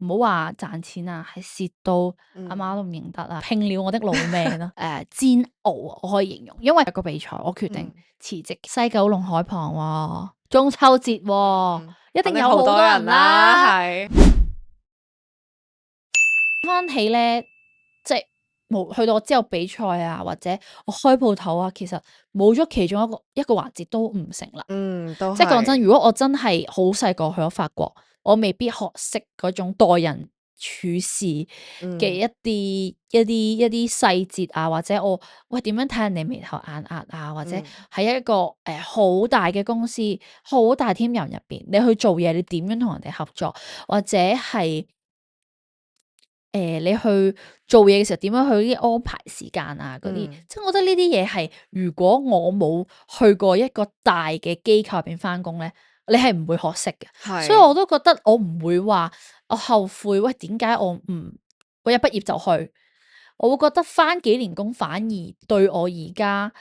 唔好話賺錢啊，係蝕到阿媽都唔認得啦，拼了我的老命啦。煎熬啊，我可以形容，因為有個比賽，我決定辭職。西九龍海旁喎，中秋節喎，一定有好多人啦。係翻起咧，即係冇去到之後比賽啊，或者我開鋪頭啊，其實冇咗其中一個環節都唔成啦。都即係講真，如果我真係好細個去咗法國，我未必學識嗰種待人處事嘅一啲細節啊，或者喂點樣睇人哋眉頭眼額啊，或者喺一個好大嘅公司、好大 team 人入邊，你去做嘢，你點樣同人哋合作，或者係你去做嘢嘅時候點樣去啲安排時間啊嗰啲，即係我覺得呢啲嘢係如果我冇去過一個大嘅機構入邊翻工咧，你係唔會學識嘅。所以我都覺得我唔會話我後悔，喂點解我一畢業就去？我會覺得翻幾年工反而對我而家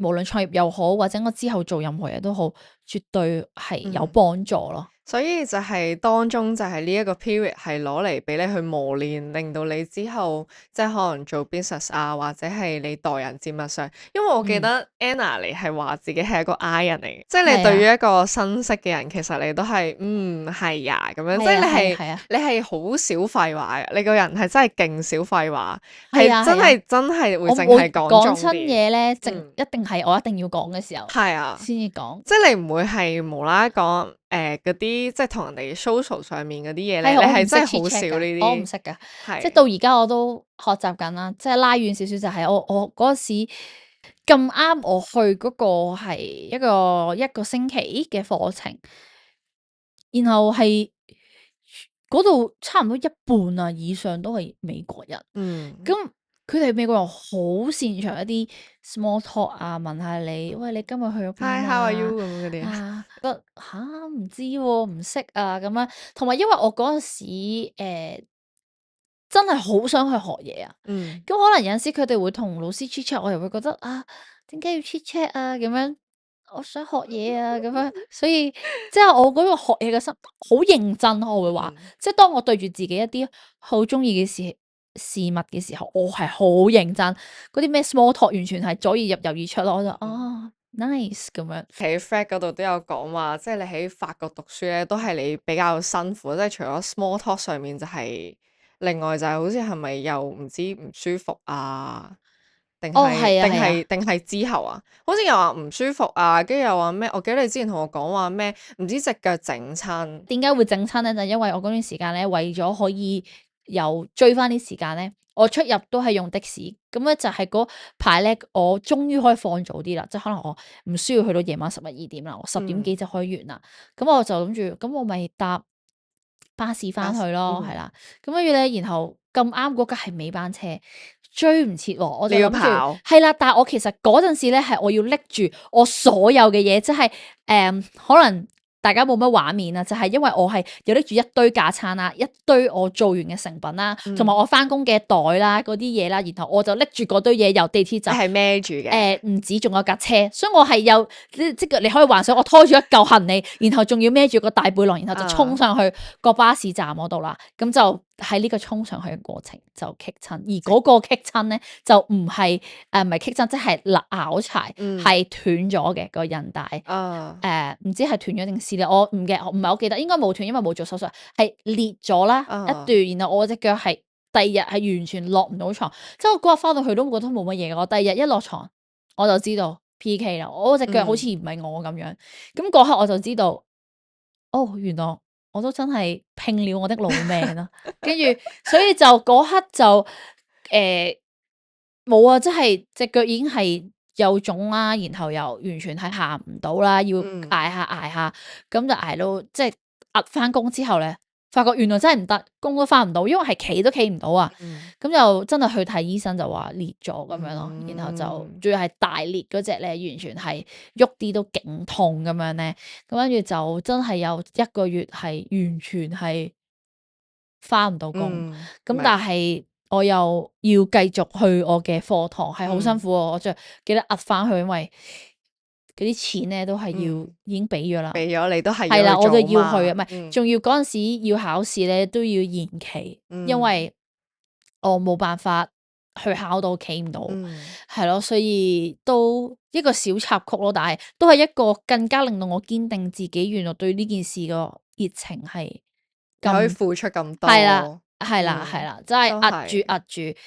無論創業又好，或者我之後做任何嘢都好，絕對係有幫助咯。所以就係當中就係呢一個 period 係攞嚟俾你去磨練，令到你之後即係可能做 business 啊，或者係你待人接物上。因為我記得 Anna 你係話自己係一個 I 人嚟嘅，即係你對於一個新識嘅人，其實你都係係呀咁樣，即係你係好少廢話嘅，你個人係真係勁少廢話，係真係會淨係講親嘢咧，一定係我一定要講嘅時候，係啊，先至講，即係你唔會係無啦啦講。嗰啲即係同人哋 social 上面嗰啲嘢咧，你係真係好少呢啲。我唔識噶，即係到而家我都學習緊啦。即係拉遠少少就係我嗰時咁啱我去嗰個係一個星期嘅課程，然後係嗰度差唔多一半啊以上都係美國人。咁佢哋美國人好擅長一啲 small talk 啊，問下你，喂，你今日去咗邊啊 ？Hi，how are you 咁嗰啲啊，覺得唔知喎，唔識啊咁樣。同埋因為我嗰陣時真係好想去學嘢啊。咁可能有陣時佢哋會同老師 chat chat，我又會覺得啊，點解要 chat chat 啊咁樣？我想學嘢啊咁樣，所以即係我嗰個學嘢嘅心好認真，我會話，即係當我對住自己一啲好中意嘅事物嘅時候，我係好認真。嗰啲咩 small talk 完全係左耳入右耳出咯，我就nice 咁樣。喺 Fred 嗰度都有講話，即係你喺法國讀書咧，都係你比較辛苦，即係除咗 small talk 上面就係，另外就係好似係咪又唔知唔舒服啊？定係之後啊？好似又話唔舒服啊，跟住又話咩？我記得你之前同我講話咩？唔知隻腳整親。點解會整親咧？就因為我嗰段時間咧，為咗可以又追翻啲時間咧，我出入都係用的士。咁咧就係嗰排咧，我終於可以放早啲啦，即係可能我唔需要去到夜晚11、12點啦，我10點幾就可以完啦。咁我就諗住，咁我咪搭巴士翻去咯，係啦。咁跟住咧，然後咁啱嗰架係尾班車，追唔切喎，我就諗住係啦。但係我其實嗰陣時咧，係我要拎住我所有嘅嘢，即係可能。大家冇乜畫面啊，就係因為我係有拎住一堆架撐啦，一堆我做完嘅成品啦，同埋我翻工嘅袋啦，嗰啲嘢啦，然後我就拎住嗰堆嘢由地鐵站，係孭住嘅，唔止仲有架車，所以我係有即你可以幻想我拖住一嚿行李，然後仲要孭住個大背囊，然後就衝上去個巴士站嗰度啦，咁就喺呢個衝上去嘅過程就棘親，而嗰個棘親咧就唔係棘親，即係拗柴，係斷咗嘅個韌帶，唔知係斷咗定撕裂，我唔係好記得，應該冇斷，因為冇做手術，係裂咗啦一段，然後我隻腳係第二日係完全落唔到床，即係我嗰日翻到去都覺得冇乜嘢，我第二日一落床我就知道 PK 啦，我隻腳好似唔係我咁樣，咁嗰刻我就知道，原來我都真係拼了我的老命啦，跟住所以就嗰刻就冇啊，即係隻腳已經係有腫啦，然後又完全係行唔到啦，要捱下，咁就捱到即係翻工之後咧，發覺原來真係唔得，工都翻唔到，因為係企都企唔到啊，咁就真係去睇醫生就話裂咗咁樣咯，然後就仲要係大裂嗰隻咧，完全係喐啲都勁痛咁樣咧，咁跟住就真係有1個月係完全係翻唔到工，咁但係我又要繼續去我嘅課堂，係好辛苦，我就記得翻去，因為嗰啲錢咧都係要已經俾咗啦，俾咗你都係係啦，我就要去嘅，啊，唔係，仲要嗰陣時要考試咧都要延期，因為我冇辦法去考到，企唔到，係咯，所以都一個小插曲咯，但係都係一個更加令到我堅定自己，原來對呢件事個熱情係可以付出咁多，係啦，係啦，係啦，真係壓住，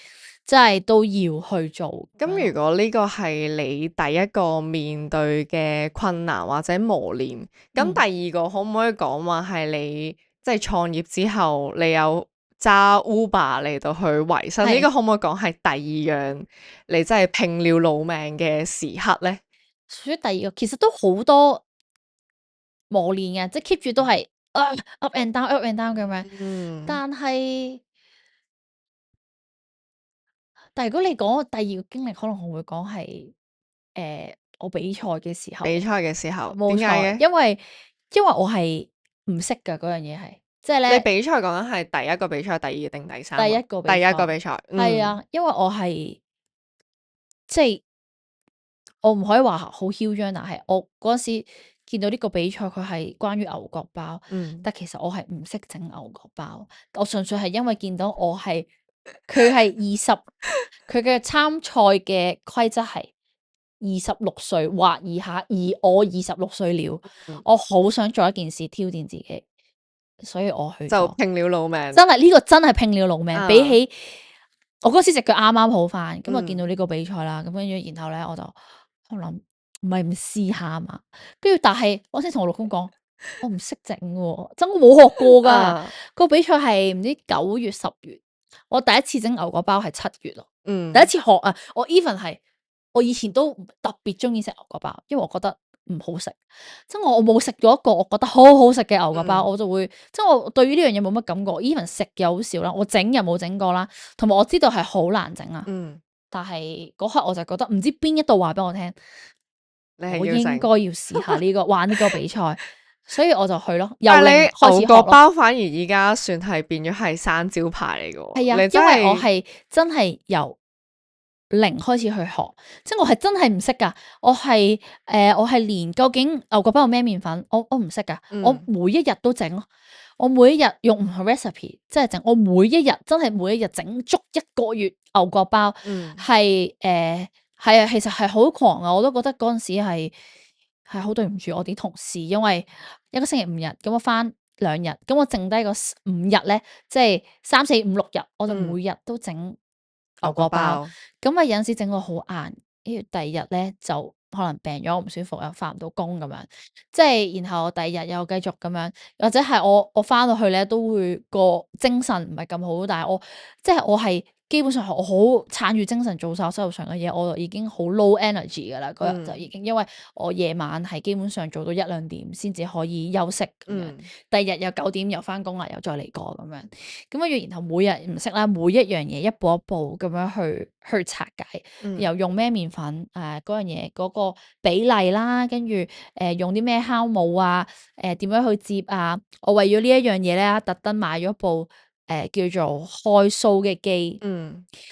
真係都要去做。咁如果呢個係你第一個面對嘅困難或者磨練，咁第二個可唔可以講話係你即係創業之後，你有揸 Uber 嚟到去維生？呢個可唔可以講係第二樣你真係拼了老命嘅時刻咧？屬於第二個，其實都好多磨練嘅，即係 keep 住都係up and down，up and down 咁樣。但係如果你講第二個經歷，可能我會講係我比賽嘅時候。比賽嘅時候，冇錯，點解嘅？因為我係唔識㗎嗰樣嘢係，即係咧。你比賽講緊係第一個比賽、第二定第三個？第一個比賽。第一個比賽，係啊，因為我係即係我唔可以話好囂張，但係我嗰陣時見到呢個比賽，佢係關於牛角包，但其實我係唔識整牛角包，我純粹係因為見到我係佢係20，佢嘅參賽嘅規則係26歲或以下，而我26歲了，我好想做一件事挑戰自己，所以我去就拼了老命，真係呢個真係拼了老命，比起我嗰時隻腳啱啱好翻，咁我見到呢個比賽啦，咁跟住然後咧我諗唔係唔試下嘛，跟住但係我先同我老公講，我唔識整喎，真我冇學過噶，個比賽係唔知9月10月，我第一次整牛角包係7月咯，第一次學啊，我 even 係我以前都特別中意食牛角包，因為我覺得唔好食，即係我冇食咗一個我覺得好好食嘅牛角包，我就會即係我對於呢樣嘢冇乜感覺 even 食又好少啦，我整又冇整過啦，同埋我知道係好難整啊。但係嗰刻我就覺得唔知邊一度話俾我聽，我應該要試下呢個玩呢個比賽，所以我就去咯。由零開始學咯。牛角包反而依家算係變咗係生招牌嚟嘅。係啊，因為我係真係由零開始去學，即係我係真係唔識噶。我係連究竟牛角包有咩麵粉，我唔識噶。我每一日都整咯。我每一日用唔同 recipe， 即係整。我每一日真係每一日整足1個月牛角包，係啊，其實係好狂啊！我都覺得嗰陣時係好對唔住我啲同事，因為一個星期5日，咁我返2日，咁我剩低個5日咧，即係3、4、5、6日，我就每日都整牛角包。咁啊有陣時整到好晏，跟住第二日咧就可能病咗，我唔舒服又返唔到工咁樣，即係然後第二日又繼續咁樣，或者係我返到去咧都會個精神唔係咁好，但係我係基本上我好撐住精神做晒我手頭上嘅嘢，我就已經好 low energy 噶啦，嗰日就已經，因為我夜晚係基本上做到1、2點先至可以休息咁樣，第二日又9點又返工啦，又再嚟過咁樣，咁跟住然後每日唔識啦，每一樣嘢一步一步咁樣去拆解，又用咩麵粉嗰樣嘢嗰個比例啦，跟住用啲咩酵母啊，點樣去接啊，我為咗呢一樣嘢咧，特登買咗部叫做開酥嘅機，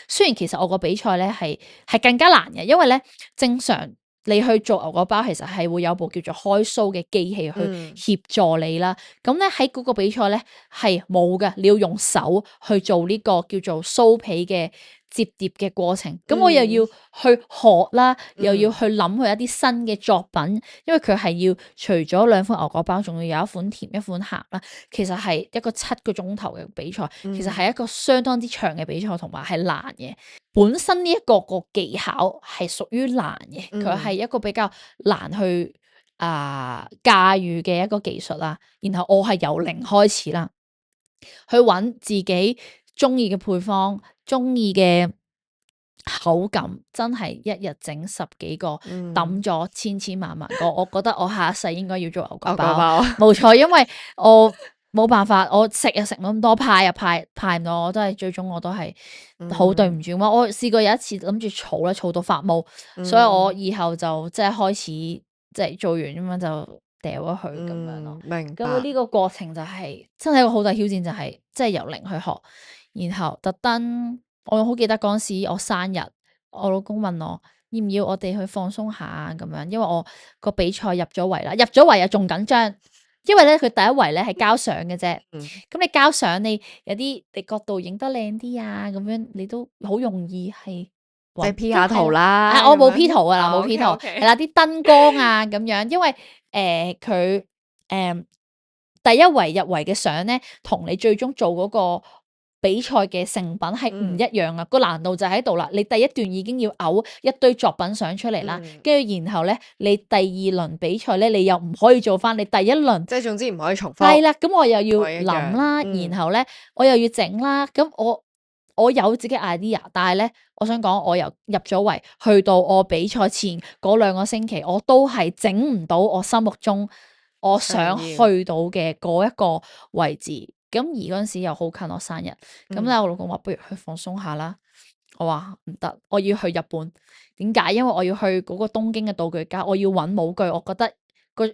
雖然其實我個比賽咧係更加難嘅，因為咧正常你去做牛角包，其實係會有部叫做開酥嘅機器去協助你啦。咁咧喺嗰個比賽咧係冇嘅，你要用手去做呢個叫做酥皮嘅摺疊嘅過程，咁我又要去學啦，又要去諗佢一啲新嘅作品，因為佢係要除咗2款牛角包，仲要有一款甜一款鹹啦。其實係一個7個鐘頭嘅比賽，其實係一個相當之長嘅比賽，同埋係難嘅。本身呢一個技巧係屬於難嘅，佢係一個比較難去駕馭嘅一個技術啦。然後我係由零開始啦，去揾自己中意嘅配方，中意嘅口感，真係一日整10幾個，抌咗千萬個。我覺得我下一世應該要做牛角包，冇錯，因為我冇辦法，我食又食咁多，派又派唔到，我都係最終我都係好對唔住。我試過有一次諗住儲到發毛，所以我以後就即係開始即係做完咁樣就掉咗佢咁樣咯。明白。咁呢個過程就係真係一個好大挑戰，就係即係由零去學，然後特登我好記得嗰陣時我生日，我老公問我要唔要我哋去放鬆下啊咁樣？因為我個比賽入咗圍啦，入咗圍又仲緊張，因為咧佢第一圍咧係交相嘅啫。嗯，咁你交相你有啲你角度影得靚啲啊，咁樣你都好容易係即係 P 下圖啊，啦，我冇咁 P 樣圖噶啦，冇哦 P 圖，係，OK，OK，啦，啲燈光啊咁樣，因為佢第一圍入圍嘅相咧，同你最終做嗰個比賽嘅成品係唔一樣啊！個難度就喺度啦，你第一段已經要嘔一堆作品相出嚟啦，跟住然後咧，你第二輪比賽咧，你又唔可以做翻你第一輪。即係總之唔可以重複。係啦，咁我又要我一樣諗啦，然後咧我又要整啦，咁我有自己 idea，但係咧，我想講我由入咗圍去到我比賽前嗰2個星期，我都係整唔到我心目中我想去到嘅嗰一個位置。咁而嗰陣時又好近我生日，咁咧我老公話不如去放鬆下啦。我話唔得，我要去日本。點解？因為我要去嗰個東京嘅道具街，我要揾模具。我覺得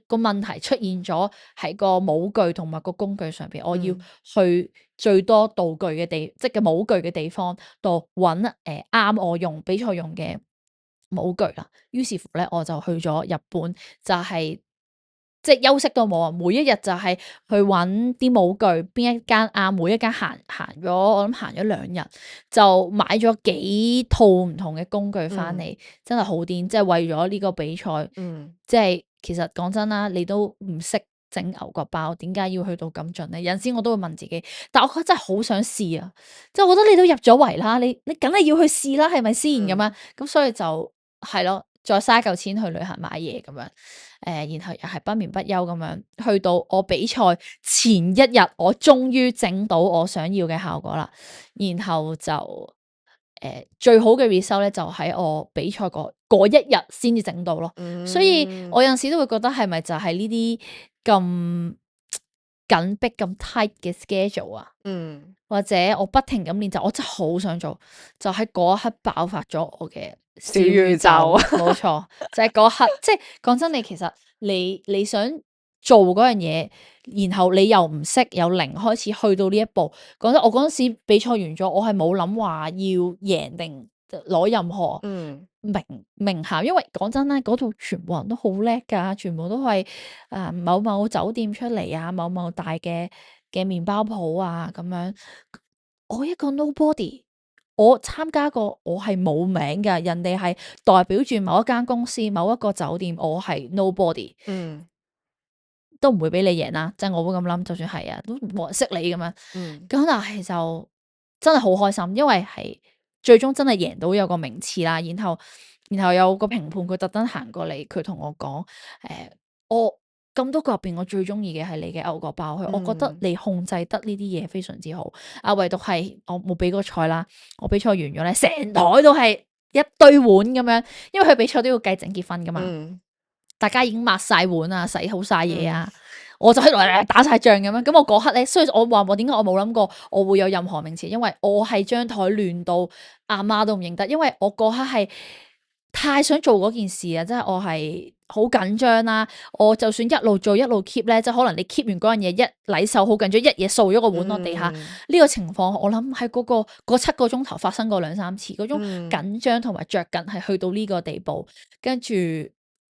個問題出現咗喺個模具同埋個工具上邊，我要去最多道具嘅即係模具嘅地方度揾啱我用比賽用嘅模具啦。於是乎咧，我就去咗日本，就係即係休息都冇啊！每一日就係去揾啲模具，邊一間啱，每一間行咗，我諗行咗2日，就買咗幾套唔同嘅工具翻嚟，真係好癲！即係為咗呢個比賽，即係其實講真啦，你都唔識整牛角包，點解要去到咁盡咧？有陣時我都會問自己，但我覺得真係好想試啊！即係我覺得你都入咗圍啦，你梗係要去試啦，係咪先咁啊？咁所以就係咯。再嘥嚿錢去旅行買嘢咁樣，然後又係不眠不休咁樣，去到我比賽前一日，我終於整到我想要嘅效果啦。然後就最好嘅 result 咧，就喺我比賽嗰一日先至整到咯。所以我有陣時都會覺得係咪就係呢啲咁緊迫咁 tight 嘅 schedule 啊？或者我不停咁練習，我真係好想做，就喺嗰一刻爆發咗我嘅小宇宙，冇錯，就係嗰刻。即係講真，你其實你想做嗰樣嘢，然後你又唔識，由零開始去到呢一步。講真，我嗰陣時比賽完咗，我係冇諗話要贏定攞任何名銜，因為講真啦，嗰度全部人都好叻㗎，全部都係某某酒店出嚟啊，某某大嘅麵包鋪啊咁樣。我一個 nobody，我參加過，我係冇名㗎，人哋係代表住某一間公司、某一個酒店，我係 nobody，都唔會俾你贏啦，即係我會咁諗，就算係啊，都冇人識你咁樣。咁但係就真係好開心，因為係最終真係贏到有個名次啦，然後有個評判佢特登行過嚟，佢同我講，我咁多個入邊，我最中意嘅係你嘅牛角包，我覺得你控制得呢啲嘢非常之好。唯獨係我冇比過賽啦，我比賽完咗咧，成台都係一堆碗咁樣，因為佢比賽都要計整結分噶嘛。大家已經抹晒碗啊，洗好晒嘢啊，我就喺度打晒仗咁樣。咁我嗰刻咧，所以我話我點解我冇諗過我會有任何名次，因為我係張台亂到阿媽都唔認得，因為我嗰刻係太想做嗰件事啊，即係我係好緊張啦。我就算一路做一路 keep 咧，即係可能你 keep 完嗰樣嘢一禮手好緊張，一嘢掃咗個碗落地下，呢個情況我諗喺嗰7個鐘頭發生過2-3次，嗰種緊張同埋着緊係去到呢個地步，跟住。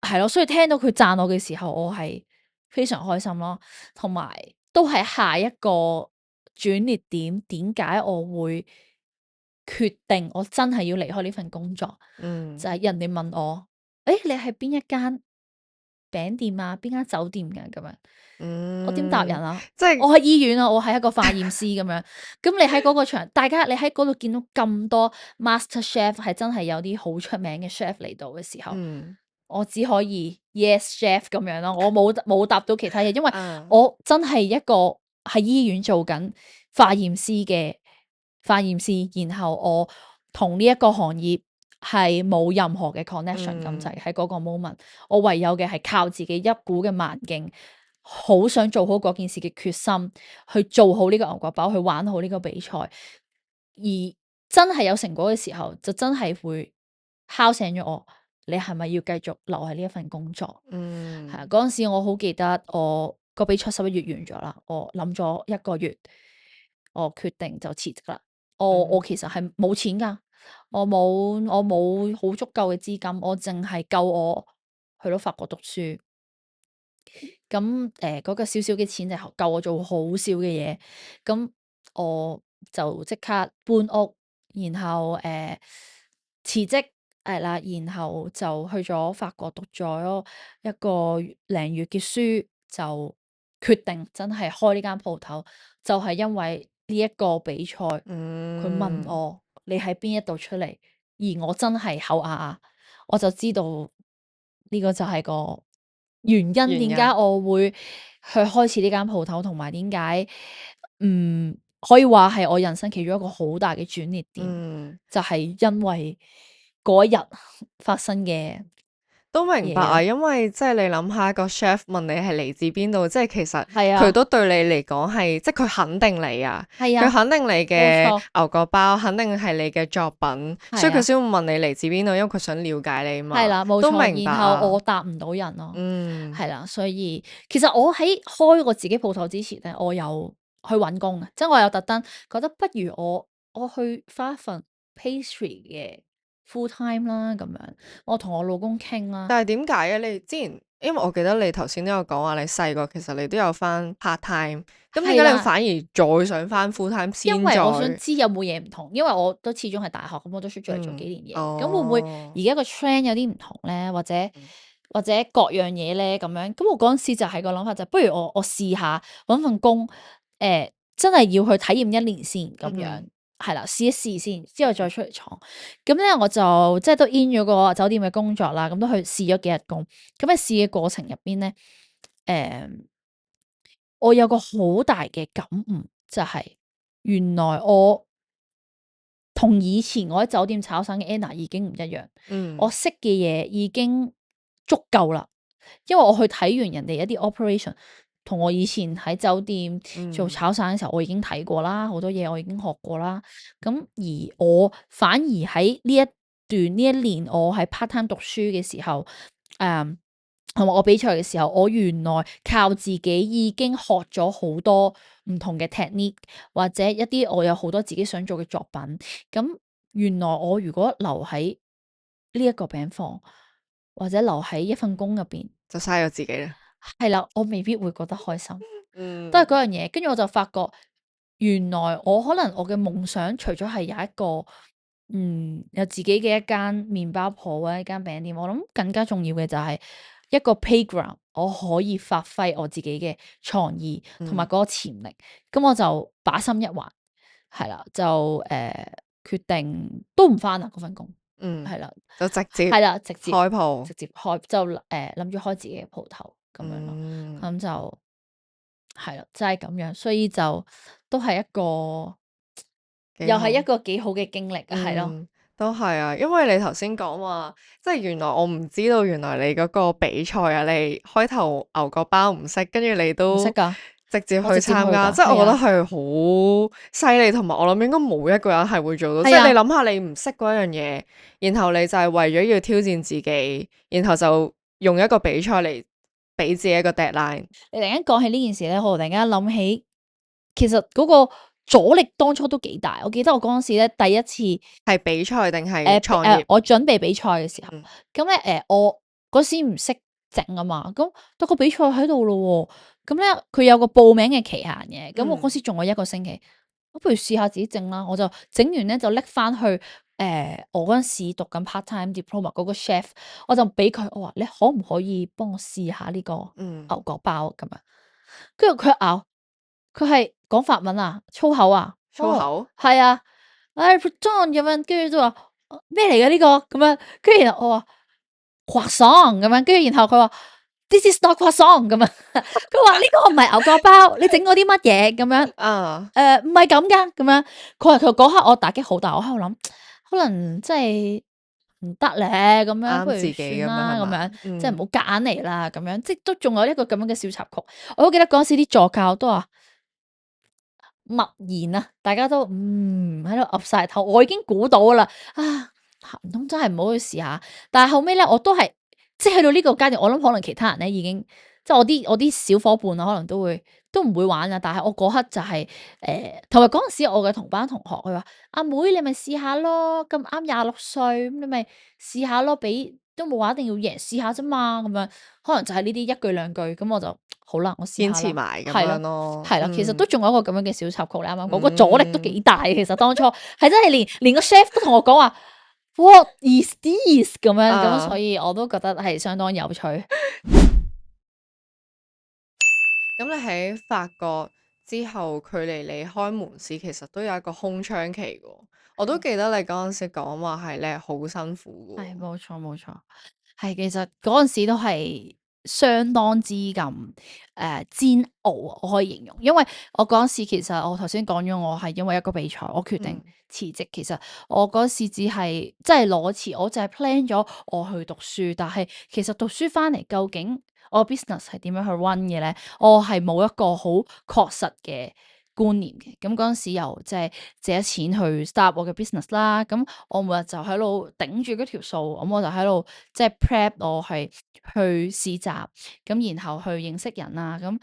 係咯，所以聽到佢讚我嘅時候，我係非常開心咯，同埋都係下一個轉捩點。點解我會決定我真係要離開呢份工作？就係人哋問我，你係邊一間餅店啊？邊間酒店㗎？咁樣，我點答人啊？即係我喺醫院啊，我係一個化驗師咁樣。咁你喺嗰個場，大家你喺嗰度見到咁多 master chef，係真係有啲好出名嘅 chef 嚟到嘅時候。我只可以 yes chef 咁樣咯，我冇答到其他嘢，因為我真係一個喺醫院做緊化驗師嘅化驗師，然後我同呢一個行業係冇任何嘅 connection 咁滯，喺嗰個 moment，我唯有嘅係靠自己一股嘅蠻勁，好想做好嗰件事嘅決心，去做好呢個牛角包，去玩好呢個比賽，而真係有成果嘅時候，就真係會敲醒咗我。你係咪要繼續留喺呢一份工作？係啊，嗰陣時我好記得，我個比賽11月完咗啦，我諗咗1個月，我決定就辭職啦。我其實係冇錢噶，我冇好足夠嘅資金，我淨係夠我去到法國讀書。咁嗰個少少嘅錢就夠我做好少嘅嘢，咁我就即刻搬屋，然後辭職係啦，然後就去咗法國讀咗一個零月嘅書，就決定真係開呢間鋪頭，就係因為呢一個比賽，佢問我你喺邊一度出嚟，而我真係口啞啞，我就知道呢個就係個原因，點解我會去開始呢間鋪頭，同埋點解可以話係我人生其中一個好大嘅轉捩點，就係因為嗰一日發生嘅。都明白啊，因為即係你諗下個 chef 問你係嚟自邊度，即係其實係啊，佢都對你嚟講係，即係佢肯定你啊，係啊，佢肯定你冇嘅錯牛角包，肯定係你嘅作品，所以佢先會問你嚟自邊度，因為佢想了解你嘛。係啦，冇都錯。明白然後我答唔到人咯，係啦，嗯，所以其實我喺開我自己鋪頭之前咧，我有去揾工嘅，即係我有特登覺得不如我去返一份 pastry 嘅 full time 啦，咁樣我同我老公傾啦。但係點解啊？你之前因為我記得你頭先都有講話，你細個其實你都有翻 part time，咁點解係啦你反而再想翻 full time 先因為我想再知有冇嘢唔同，因為我都始終係大學，咁我都出咗嚟做幾年嘢，咁會唔會哦而家個 trend 有啲唔同咧？或者各樣嘢咧咁樣？咁我嗰陣時就係個諗法就不如我試下揾份工，真係要去體驗一年先咁樣，係啦，試一試先，之後再出嚟闖。咁咧我就即係都 in 咗個酒店嘅工作啦，咁都去試咗幾日工。咁喺試嘅過程入邊咧，我有個好大嘅感悟，就係原來我同以前我喺酒店炒散嘅 Anna 已經唔一樣，我識嘅嘢已經足夠啦。因為我去睇完人哋一啲 operation，同我以前喺酒店做炒散嘅時候，我已經睇過啦，好多嘢我已經學過啦。咁而我反而喺呢一年，我喺 part time 讀書嘅時候，同埋我比賽嘅時候，我原來靠自己已經學咗好多唔同嘅 technique，或者一啲我有好多自己想做嘅作品。咁原來我如果留喺呢一個餅房，或者留喺一份工入邊，就嘥咗自己啦。係啦，我未必會覺得開心。嗯，都係嗰樣嘢。跟住我就發覺，原來我可能我嘅夢想，除咗係有一個有自己嘅一間麵包鋪或者一間餅店，我諗更加重要嘅就係一個 playground，我可以發揮我自己嘅創意同埋嗰個潛力。咁我就把心一橫，係啦，就決定都唔返啦嗰份工。係啦，就直接係啦，直接開鋪，直接開就諗住開自己嘅鋪頭咁樣咯。咁就係啦，就係咁樣，所以就都係一個又係一個幾好嘅經歷啊，係咯。都係啊，因為你頭先講話，即係原來我唔知道，原來你嗰個比賽啊，你開頭牛角包唔識，跟住你都唔識㗎，直接去我直接去參加，㗎即係我覺得係係好犀利，同埋我諗應該冇一個人係會做到。即係啊係你諗下，你唔識嗰樣嘢，然後你就係為咗要挑戰自己，然後就用一個比賽嚟俾自己一個 deadline。你突然間講起呢件事咧，我突然間諗起，其實嗰個阻力當初都幾大。我記得我嗰陣時咧，第一次係比賽定係創業？我準備比賽嘅時候，咁咧我嗰時唔識整啊嘛，咁到個比賽喺度咯喎，咁咧佢有個報名嘅期限嘅，咁我嗰時仲有1個星期，我不如試下自己整啦，我就整完咧就拎翻去我嗰陣時讀緊 part time diploma 嗰個 chef，我就俾佢，我話你可唔可以幫我試下呢個牛角包咁樣，跟住佢咬，佢係講法文啊，粗口啊，粗口？係啊，John 咁樣，跟住都話咩嚟嘅呢個咁樣，跟住然後我話 croissant 咁樣，跟住然後佢話 This is not croissant 咁樣，佢話呢個唔係牛角包，你整嗰啲乜嘢咁樣？唔係咁噶，咁樣，佢嗰刻我打擊好大，我喺度諗，可能真係唔得咧，咁樣不如啱自己算啦，咁樣係嘛咁樣即係唔好夾硬嚟啦，咁樣，即係都仲有一個咁樣嘅小插曲。我都記得嗰時啲助教都話默然啊，大家都喺度岌晒頭，我已經估到啦，唔通真係唔好去試下？但係後尾咧，我都係即係去到呢個階段，我諗可能其他人咧已經即係我啲小伙伴啊，可能都會都唔會玩啊。但係我嗰刻就係同埋嗰陣時我嘅同班同學佢話：阿妹你咪試下咯，咁啱26歲，咁你咪試下咯，都冇話一定要贏，試下啫嘛。咁樣可能就係呢啲一句兩句，咁我就好啦，我試堅下啦。持埋咁係咯，樣咯，係啦，其實都仲有一個咁樣嘅小插曲，你啱啱講個阻力都幾嗯，大嘅。其實當初係真係連個 chef 都同我講話：What is this？咁樣咁，所啊。以我都覺得係相當有趣。咁你喺法國之後，距離你開門市其實都有一個空窗期嘅喎。我都記得你嗰陣時講話係你係好辛苦嘅係，喎。冇錯冇錯，係其實嗰陣時都係相當之咁煎熬啊，我可以形容。因為我嗰陣時其實我頭先講咗，我係因為一個比賽，我決定嗯辭職。其實我嗰時只係即係攞辭，我就係 plan 咗我去讀書，但係其實讀書翻嚟究竟我 business 係點樣去 run 嘅咧？我係冇一個好確實嘅觀念嘅。咁嗰陣時又即係借咗錢去 start 我嘅 business 啦。咁我每日就喺度頂住嗰條數，咁我就喺度即係 prep 我係去試習，咁然後去認識人啦。咁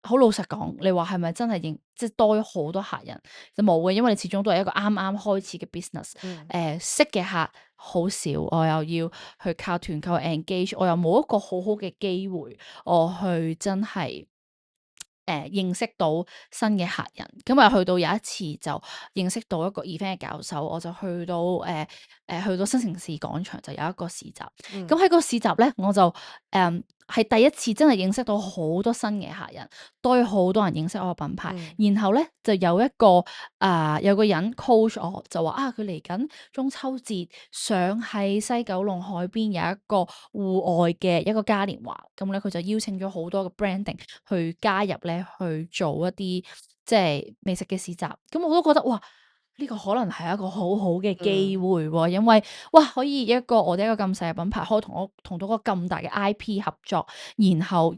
好老實講，你話係咪真係即係多咗好多客人？就冇嘅，因為你始終都係一個啱啱開始嘅 business。嗯識嘅客好少，我又要去靠團購 engage，我又冇一個好好嘅機會，我去真係認識到新嘅客人。咁啊去到有一次就認識到一個 event 嘅教授，我就去到新城市廣場就有一個市集。咁嗯喺個市集咧，我就係第一次真係認識到好多新嘅客人，多咗好多人認識我個品牌。嗯然後咧就有個人 coach 我，就話啊佢嚟緊中秋節，想喺西九龍海邊有一個戶外嘅一個嘉年華。咁咧佢就邀請咗好多嘅 branding 去加入咧，去做一啲即係美食嘅市集。咁我都覺得哇！呢個可能係一個好好嘅機嗯會喎，因為哇，可以我哋一個咁細嘅品牌，可以同到個咁大嘅 IP 合作，然後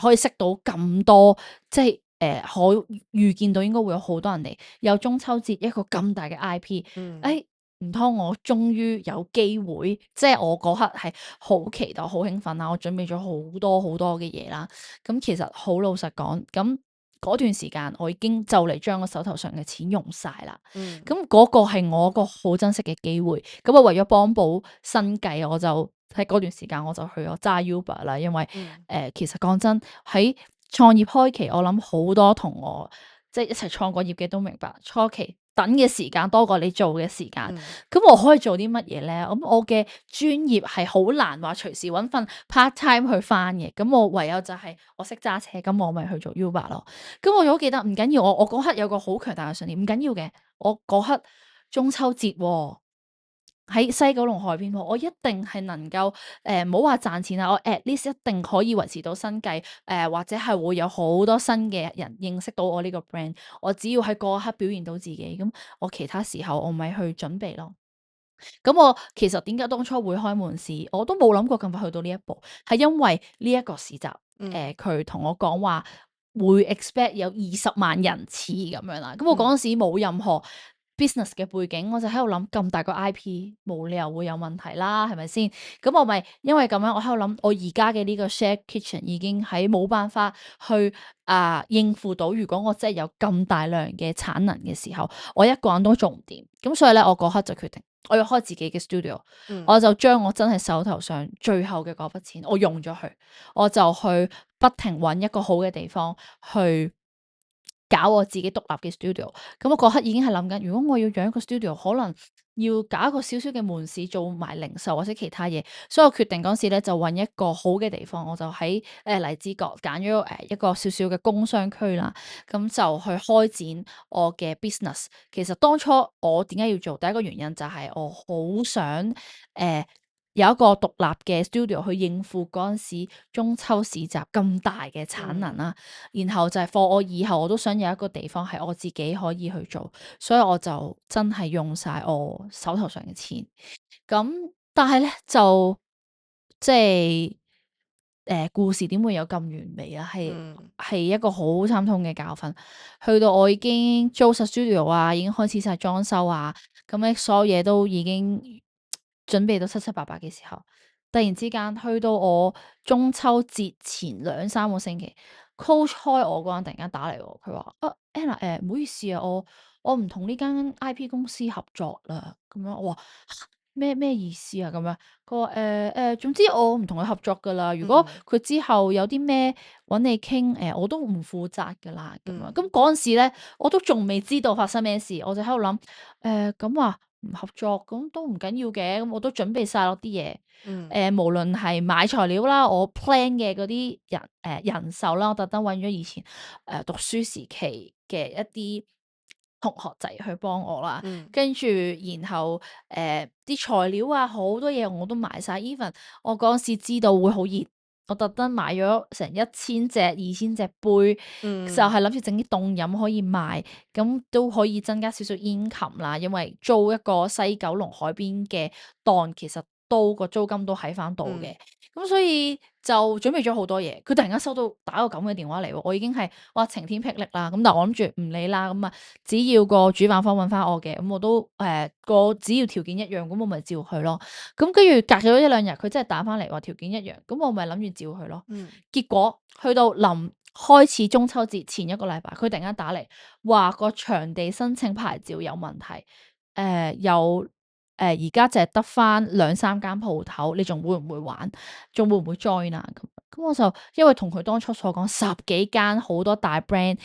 可以識到咁多，即係可預見到應該會有好多人嚟，有中秋節一個咁大嘅 IP，嗯誒唔通我終於有機會，即係我嗰刻係好期待、好興奮啦！我準備咗好多好多嘅嘢啦，咁其實好老實講，咁嗰段時間我已經就嚟將我手頭上嘅錢用晒啦。嗯咁嗰個係我一個好珍惜嘅機會，咁啊為咗幫補生計，我就喺嗰段時間我就去咗揸 Uber 啦。因為嗯其實講真喺創業開期，我諗好多同我即係一齊創過業嘅都明白，初期等嘅時間多過你做嘅時間。嗯咁我可以做啲乜嘢咧？咁我嘅專業係好難話隨時揾份 part time 去返嘅。咁我唯有就係我識揸車，咁我咪去做 Uber 咯。咁我好記得，唔緊要，我嗰刻有個好強大嘅信念，唔緊要嘅。我嗰刻中秋節喎，喺西九龍海邊喎，我一定係能夠唔好話賺錢啊，我 at least 一定可以維持到生計，或者係會有好多新嘅人認識到我呢個 brand。我只要喺嗰一刻表現到自己，咁我其他時候我咪去準備咯。咁我其實點解當初會開門市，我都冇諗過咁快去到呢一步，係因為呢一個市集，嗯佢同我講話會 expect 有20萬人次咁樣啦。咁我嗰陣時冇任何 business 嘅背景，我就喺度諗咁大個 IP 冇理由會有問題啦，係咪先？咁我咪因為咁樣，我喺度諗，我而家嘅呢個 share kitchen 已經喺冇辦法去應付到，如果我真係有咁大量嘅產能嘅時候，我一個人都做唔掂。咁所以咧，我嗰刻就決定。我要開自己嘅 studio，嗯我就將我真係手頭上最後嘅嗰筆錢，我用咗佢，我就去不停揾一個好嘅地方去搞我自己獨立嘅 studio。咁我嗰刻已經係諗緊，如果我要養一個 studio，可能要搞一個少少嘅門市，做埋零售或者其他嘢。所以我決定嗰時咧就揾一個好嘅地方，我就喺荔枝角揀咗一個少少嘅工商區啦。咁就去開展我嘅 business。其實當初我點解要做，第一個原因就係我好想有一個獨立嘅 studio 去應付嗰陣時中秋市集咁大嘅產能啦。然後就係 for 我以後我都想有一個地方係我自己可以去做，所以我就真係用晒我手頭上嘅錢。咁但係咧就即係故事點會有咁完美啊？嗯係一個好慘痛嘅教訓。去到我已經租實 studio 啊，已經開始晒裝修啊，咁咧所有嘢都已經準備到七七八八嘅時候，突然之間去到我中秋節前2、3個星期， coach 開我嗰陣突然間打嚟喎，佢話Anna 唔好意思啊，我唔同呢間 IP 公司合作啦，咁樣我話咩意思啊咁樣，佢話總之我唔同佢合作噶啦，如果佢之後有啲咩揾你傾我都唔負責噶啦咁樣，咁嗰陣時咧我都仲未知道發生咩事，我就喺度諗咁話唔合作咁都唔緊要嘅，咁我都準備晒落啲嘢。無論係買材料啦，我 plan 嘅嗰啲人手啦，我特登揾咗以前讀書時期嘅一啲同學仔去幫我啦，跟住然後啲材料啊好多嘢我都買晒 even 我嗰陣時知道會好熱，我特登買咗成1000隻、2000隻杯，就係諗住整啲凍飲可以賣，咁都可以增加少少 income 啦。因為租一個西九龍海邊嘅檔，其實都個租金都喺翻度嘅，咁所以就準備咗好多嘢。佢突然間收到打個咁嘅電話嚟喎，我已經係哇晴天霹靂啦。咁但係我諗住唔理啦，咁啊只要個主辦方揾翻我嘅，咁我都個只要條件一樣，咁我咪照去咯。咁跟住隔咗一兩日，佢真係打翻嚟話條件一樣，咁我咪諗住照去咯。結果去到臨開始中秋節前一個禮拜，佢突然間打嚟話個場地申請牌照有問題，而家就係得翻2-3間鋪頭，你仲會唔會玩？仲會唔會 join 啊？咁我就因為同佢當初所講10幾間好多大 brand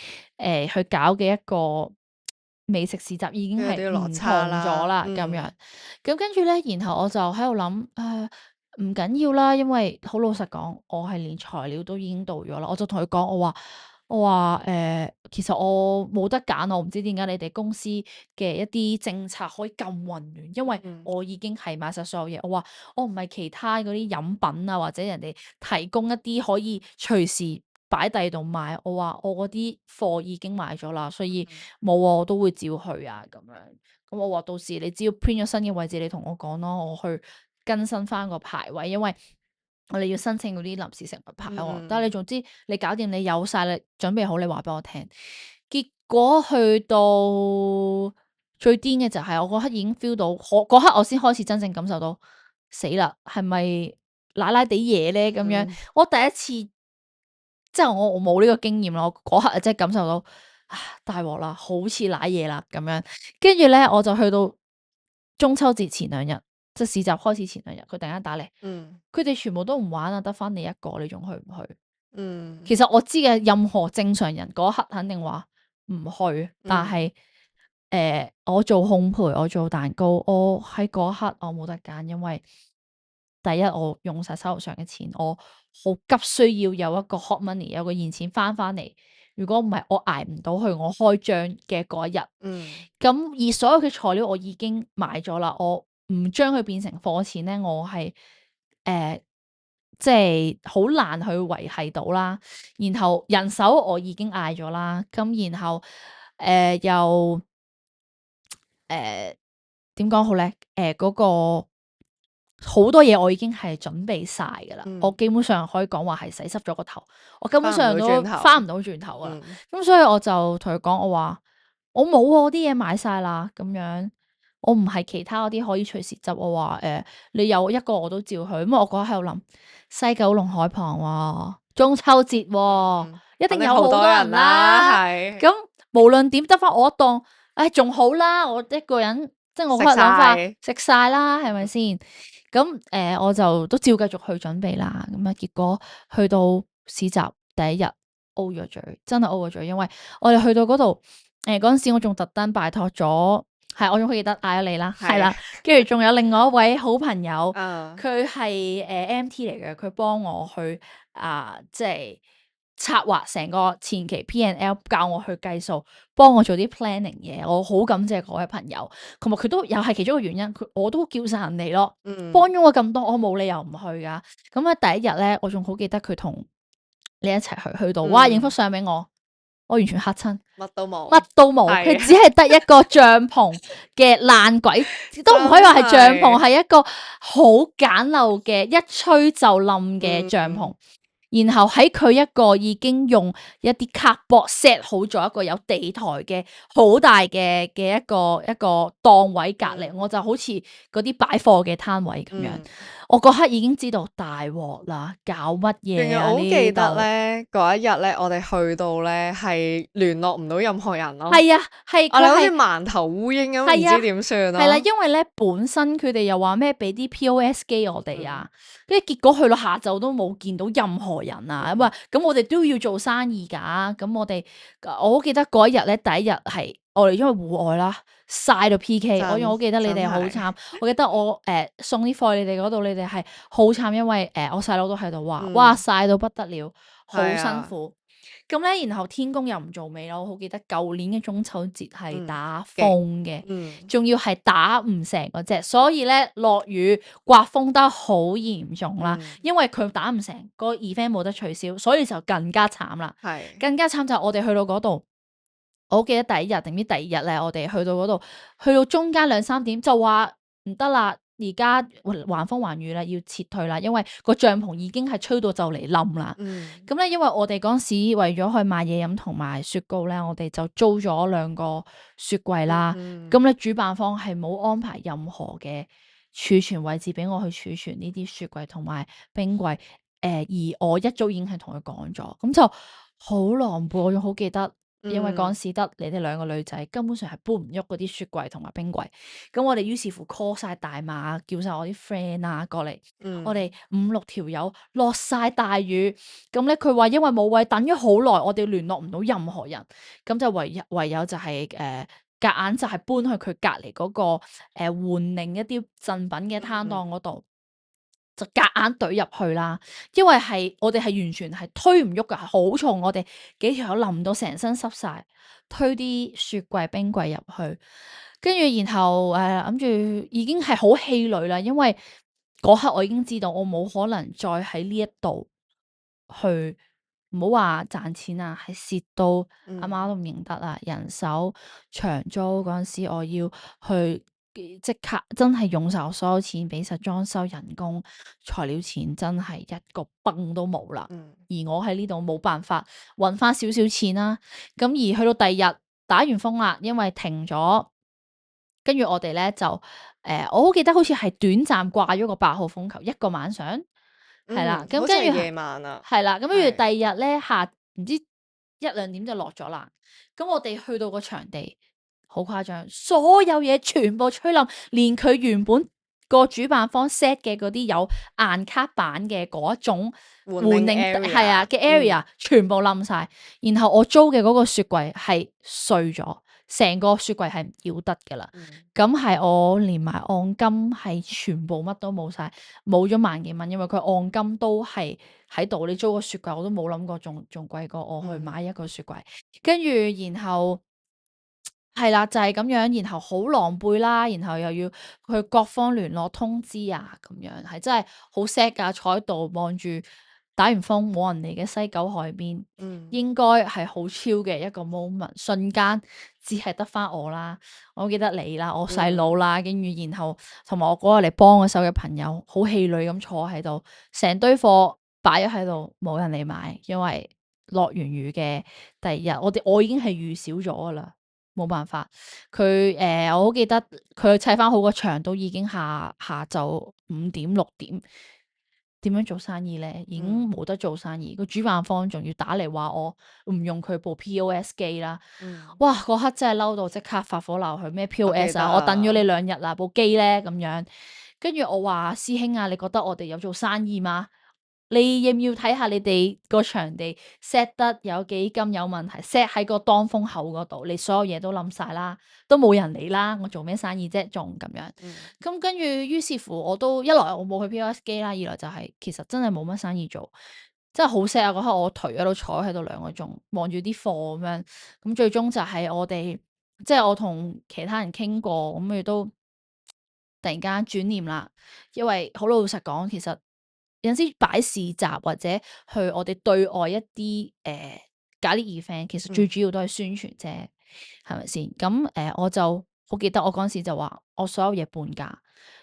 去搞嘅一個美食市集已經係唔同咗啦，咁樣。咁跟住咧，然後我就喺度諗唔緊要啦，因為好老實講，我係連材料都已經到咗啦。我就同佢講，我話其實我冇得揀，我唔知點解你哋公司嘅一啲政策可以咁混亂，因為我已經係買晒所有嘢。我話我唔係其他嗰啲飲品啊，或者人哋提供一啲可以隨時擺第度賣。我話我嗰啲貨已經買咗啦，所以冇我都會照去啊咁樣。咁我話到時你只要 print 咗新嘅位置，你同我講咯，我去更新翻個牌位，因為我哋要申請嗰啲臨時食物牌喎。但係你總之你搞掂，你有晒，你準備好，你話俾我聽。結果去到最癲嘅就係我嗰刻已經 feel 到，嗰刻我先開始真正感受到死啦，係咪奶奶地嘢咧咁樣？我第一次即係我冇呢個經驗啦，我嗰刻真係感受到大鑊啦，好似奶嘢啦咁樣。跟住咧，我就去到中秋節前2日。即市集開始前2日，佢突然間打嚟，佢哋全部都唔玩啊，得翻你一個，你仲去唔去？其實我知嘅，任何正常人嗰刻肯定話唔去，但係我做烘焙，我做蛋糕，我喺嗰刻我冇得揀，因為第一我用晒手頭上嘅錢，我好急需要有一個 hot money， 有個現錢翻嚟。如果唔係，我捱唔到去我開張嘅嗰一日。咁而所有嘅材料我已經買咗啦，我唔將佢變成貨錢咧，我係即係好難去維繫到啦。然後人手我已經嗌咗啦，咁然後又點講好咧？嗰個好多嘢我已經係準備晒噶啦，我基本上可以講話係洗濕咗個頭，我根本上都翻唔到轉頭噶啦。咁所以我就同佢講，我話我冇我啲嘢買晒啦，咁樣。我唔係其他嗰啲可以隨時執，我話你有一個我都照去。咁我嗰刻喺度諗，西九龍海旁喎，中秋節喎，一定有好多人啦。咁無論點得翻我一檔，仲好啦，我一個人即係我嗰日諗法食晒啦，係咪先？咁我就都照繼續去準備啦。咁結果去到市集第一日 O 咗嘴，真係 O 咗嘴，因為我哋去到嗰度嗰陣時，我仲特登拜託咗。係，我仲記得嗌咗你啦，係啦，跟住仲有另外一位好朋友，佢係MT 嚟嘅，佢幫我去即係策劃成個前期 P&L， 教我去計數，幫我做啲 planning 嘢，我好感謝嗰位朋友，同埋佢都又係其中一個原因，我都叫晒人嚟咯，幫咗我咁多，我冇理由唔去噶。咁第一日咧，我仲好記得佢同你一齊去到，哇，影幅相俾我完全嚇親，乜都冇，佢只係得一個帳篷嘅爛鬼，都唔可以話係帳篷，係一個好簡陋嘅一吹就冧嘅帳篷。然後喺佢一個已經用一啲卡 box set 好咗一個有地台嘅好大嘅一個檔位隔離，我就好似嗰啲擺貨嘅攤位咁樣。我嗰刻已經知道大鑊啦，搞乜仲有嘢啊？我好記得呢咧，嗰一日咧，我哋去到咧係聯絡唔到任何人咯。度係啊，係我哋好似佢係盲頭烏蠅咁，唔係啊知點算係啦，咯。因為咧本身佢哋又話咩俾啲 POS 機我哋啊，嗯跟住結果去到下晝都冇見到任何人啊，咁我哋都要做生意㗎，咁我好記得嗰一日咧，第一日係我哋因為戶外啦，曬到 PK，我仲好記得你哋好真慘，我記得我送啲貨你哋嗰度，你哋係好慘，因為我細佬都喺度話，嗯哇曬到不得了，好係啊辛苦。咁咧，然後天公又唔做美咯，我好記得舊年嘅中秋節係打風嘅。嗯仲要係打唔成嗰隻，所以咧落雨刮風得好嚴重啦。嗯因為佢打唔成，個 event 冇得取消，所以就更加慘啦。係更加慘就係我哋去到嗰度，我好記得第一日定唔知第二日咧，我哋去到嗰度，去到中間2、3點就話唔得啦，而家橫風橫雨啦，要撤退啦，因為個帳篷已經係吹到就嚟冧啦。嗯咁咧，因為我哋嗰陣時為咗去買嘢飲同埋雪糕咧，我哋就租咗2個雪櫃啦。嗯咁咧，主辦方係冇安排任何嘅儲存位置俾我去儲存呢啲雪櫃同埋冰櫃。而我一早已經係同佢講咗，咁就好狼狽。我仲好記得，因為嗰陣時得你哋2個女仔，根本上係搬唔喐嗰啲雪櫃同埋冰櫃。咁我哋於是乎 call 晒大馬，叫晒我啲 friend 啊過嚟。我哋5、6條友落晒大雨，咁咧佢話因為冇位，等咗好耐，我哋聯絡唔到任何人，咁就唯有就係夾硬就係搬去佢隔離嗰個換另一啲贈品嘅攤檔嗰度。就夾硬懟入去啦，因為我哋係完全係推唔喐噶，好重，我哋幾條友淋到成身濕晒，推啲雪櫃冰櫃入去，跟住然後諗住已經係好氣餒啦，因為嗰刻我已經知道我冇可能再喺呢一度去，唔好話賺錢啊，係蝕到阿媽都唔認得啦。人手長租嗰陣時，我要去。即刻真係用晒我所有錢，俾晒裝修、人工、材料錢，真係一個崩都冇啦。而我喺呢度冇辦法搵翻少少錢啦。咁而去到第二日打完風啦，因為停咗，跟住我哋咧就我好記得好似係短暫掛咗個8號風球一個晚上，係啦。咁好似跟住係夜晚啊，係啦。咁跟住係第二日咧唔知1、2點就落咗啦。咁我哋去到個場地。好誇張，所有嘢全部吹冧，連佢原本個主辦方 set 嘅嗰啲有硬卡板嘅嗰一種換領 area 係啊嘅 area，全部冧晒。然後我租嘅嗰個雪櫃係碎咗，成個雪櫃係唔要得噶啦。咁係我連埋按金係全部乜都冇晒，冇咗萬幾蚊，因為佢按金都係喺度。你租個雪櫃我都冇諗過仲貴過我去買一個雪櫃。跟住然後。係啦，就係咁樣，然後好狼狽啦，然後又要去各方聯絡通知啊，咁樣係真係好 sad 噶，坐喺度望住打完風冇人嚟嘅西九海邊，應該係好 chill 嘅一個 moment，瞬間只係得翻我啦，我記得你啦，我細佬啦，跟住然後同埋我嗰日嚟幫我手嘅朋友，好氣餒咁坐喺度，成堆貨擺咗喺度，冇人嚟買，因為落完雨嘅第二日，我已經係預少咗噶啦。冇辦法，我好記得佢砌翻好個場都已經下晝5點6點，點樣做生意咧？已經冇得做生意。個主辦方仲要打嚟話我唔用佢部 POS 機啦。哇！嗰刻真係嬲到即刻發火鬧佢咩 POS 啊！我等咗你2日啦，部機咧咁樣。跟住我話師兄啊，你覺得我哋有做生意嗎？你要唔要睇下你哋個場地 set 得有幾咁有問題？set 喺個當風口嗰度，你所有嘢都冧晒啦，都冇人嚟啦，我做咩生意啫？仲咁樣，咁跟住於是乎我都一來我冇去 POS 機啦，二來就係其實真係冇乜生意做，真係好 sad 啊！嗰刻我頹喺度坐喺度2個鐘，望住啲貨咁樣，咁最終就係我哋即係我同其他人傾過，咁佢都突然間轉念啦，因為好老實講，其實。有陣時擺市集或者去我哋對外一啲搞啲 event，其實最主要都係宣傳啫，係咪先？咁我就好記得我嗰陣時就話我所有嘢半價，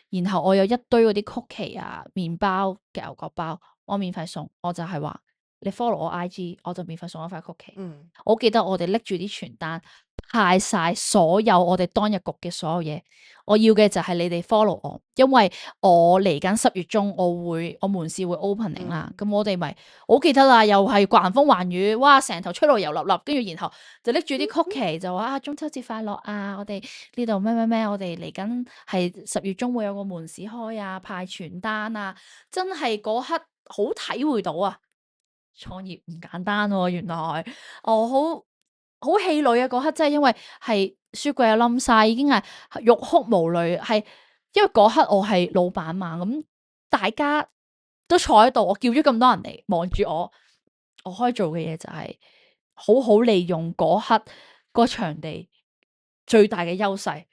然後我有一堆嗰啲曲奇啊、麵包嘅牛角包，我免費送，我就係話你 follow 我 IG，我就免費送一塊曲奇。嗯我記得我哋拎住啲傳單派晒所有我哋當日焗嘅所有嘢。我要嘅就係你哋 follow 我，因為我嚟緊10月中我門市會 opening 啦。咁我哋咪我記得啦，又係橫風橫雨，哇！成頭吹到油粒粒，跟住然後就拎住啲曲奇就話啊中秋節快樂啊！我哋呢度咩咩咩，我哋嚟緊係10月中會有個門市開啊，派傳單啊，真係嗰刻好體會到啊！創業唔簡單喎，原來我好氣餒啊！嗰刻真係因為係雪櫃又冧晒，已經係欲哭無淚，係因為嗰刻我係老闆嘛，咁大家都坐喺度，我叫咗咁多人嚟望住我可以做嘅嘢就係好好利用嗰刻個場地最大嘅優勢。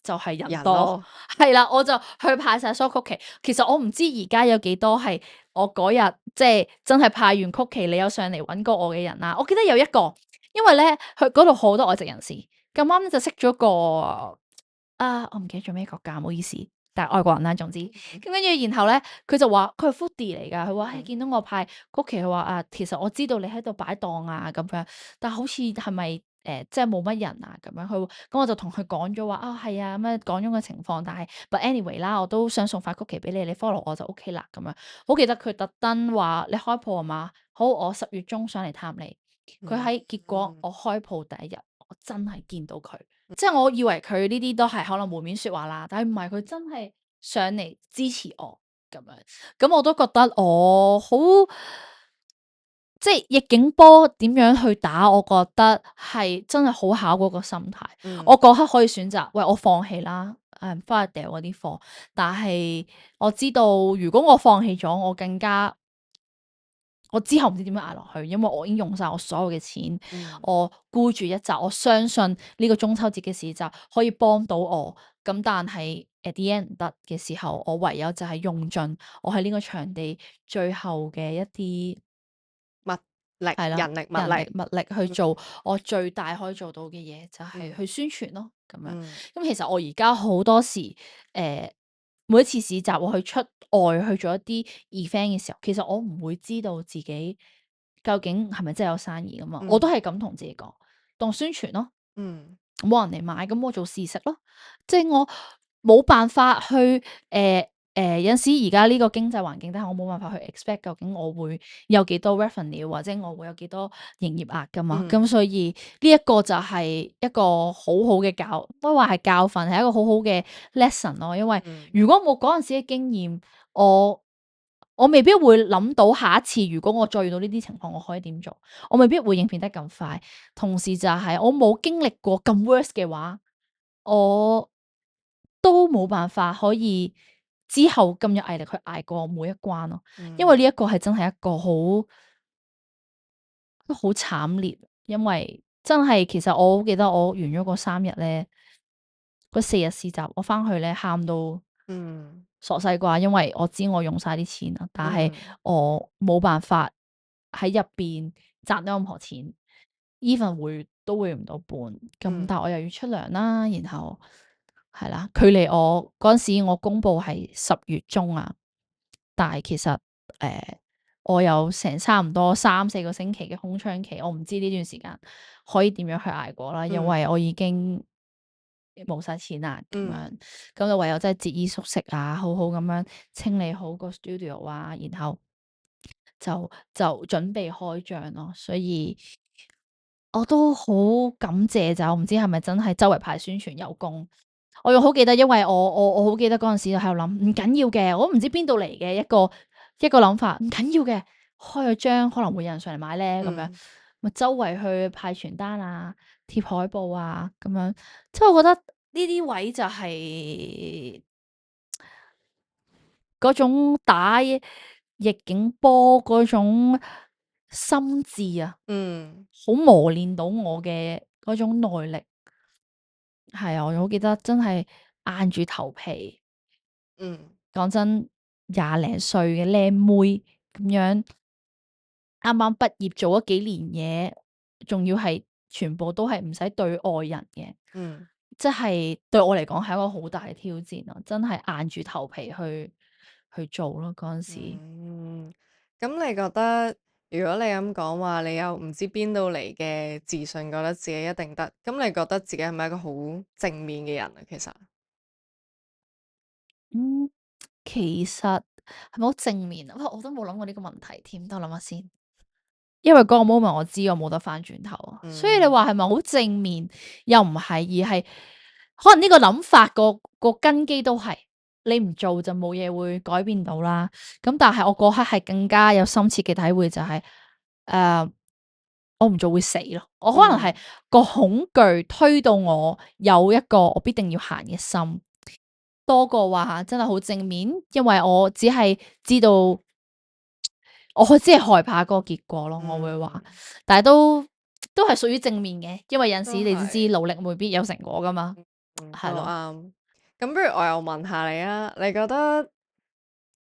就係人多，咯係啦，我就去派晒所有曲奇。其實我唔知而家有幾多係我嗰日即係真係派完曲奇，你有上嚟揾過我嘅人啦。我記得有一個，因為咧去嗰度好多外籍人士，咁啱咧就識咗個我唔記得咗咩國家，唔好意思，但係外國人啦，總之咁跟住，然後咧佢就話佢係 foodie 嚟㗎，佢話見到我派曲奇，佢話其實我知道你喺度擺檔啊咁樣，但好似係咪？即係冇乜人啊咁樣，咁我就同佢講咗話係啊咁樣講咗個情況，但係 but anyway 啦，我都想送塊曲奇俾你，你 follow 我就 OK 啦咁樣。好記得佢特登話你開鋪啊嘛，好我10月中上嚟探你。佢喺結果我開鋪第一日，我真係見到佢，即係我以為佢呢啲都係可能門面説話啦，但係唔係佢真係上嚟支持我咁樣，咁我都覺得我好。即係逆境波點樣去打，我覺得係真係好考嗰個心態。我嗰刻可以選擇，喂，我放棄啦，翻去掉嗰啲貨。但係我知道，如果我放棄咗，我之後唔知點樣捱落去，因為我已經用晒我所有嘅錢，我孤注一擲，我相信呢個中秋節嘅市集可以幫到我。咁但係 at the end 唔得嘅時候，我唯有就係用盡我喺呢個場地最後嘅一啲。係啦，人力物力去做我最大可以做到嘅嘢，就係去宣傳咯，咁樣。咁其實我而家好多時，每一次市集我去出外去做一啲 event 嘅時候，其實我唔會知道自己究竟係咪真係有生意噶嘛，我都係咁同自己講，當宣傳咯，冇人嚟買，咁我做試食咯，即係我冇辦法去有陣時而家呢個經濟環境底下，我冇辦法去 expect 究竟我會有幾多 revenue 或者我會有幾多營業額噶嘛，咁所以呢一個就係一個好好嘅都話係教訓，係一個好好嘅 lesson 咯。因為如果冇嗰陣時嘅經驗，我未必會諗到下一次如果我再遇到呢啲情況，我可以點做？我未必會應變得咁快。同時就係我冇經歷過咁 worse 嘅話，我都冇辦法可以之後咁有毅力去捱過每一關咯。因為呢一個係真係一個都好慘烈，因為真係其實我好記得我完咗嗰3日咧，嗰4日市集，我翻去咧喊到傻西瓜，因為我知我用晒啲錢啦，但係我冇辦法喺入邊賺到任何錢，even 都會唔到半，咁但係我又要出糧啦，然後係啦，距離我嗰陣時我公布係10月中啊，但係其實我有成差唔多3-4個星期嘅空窗期，我唔知呢段時間可以點樣去捱過啦，因為我已經冇晒錢啦，咁樣，咁就唯有真係節衣縮食啊，好好咁樣清理好個 studio 啊，然後就準備開張咯，所以我都好感謝就唔知係咪真係周圍派宣傳有功。我又好記得，因為我好記得嗰陣時喺度諗，唔緊要嘅，我都唔知邊度嚟嘅一個諗法，唔緊要嘅，開咗張可能會有人上嚟買咧，咁樣咪周圍去派傳單啊、貼海報啊，咁樣，即係我覺得呢啲位就係嗰種打逆境波嗰種心智啊，好磨練到我嘅嗰種耐力。係啊，我好記得真係硬住頭皮。講真，20零歲嘅靚妹咁樣，啱啱畢業做咗幾年嘢，仲要係全部都係唔使對外人嘅。即係對我嚟講係一個好大嘅挑戰咯，真係硬住頭皮去做咯嗰陣時。咁你覺得如果你咁講話，你又唔知邊度嚟嘅自信，覺得自己一定得，咁你覺得自己係咪一個好正面嘅人啊？其實，嗯，其實係咪好正面啊？哇，我都冇諗過呢個問題添，等我諗下先。因為嗰個 moment 我知我冇得翻轉頭啊，所以你嗯話係咪好正面？又唔係，而係可能呢個諗法個根基都係你唔做就冇嘢會改變到啦。咁但係我嗰刻係更加有深切嘅體會就係、我唔做會死咯。我可能係嗯個恐懼推到我有一個我必定要行嘅心，多過話真係好正面，因為我只係知道。我只係害怕嗰個結果咯，我會話，嗯，但係都係屬於正面嘅，因為有陣時都你都知係，努力未必有成果噶嘛，都係咯。啱。咁不如我又問下你啊，你覺得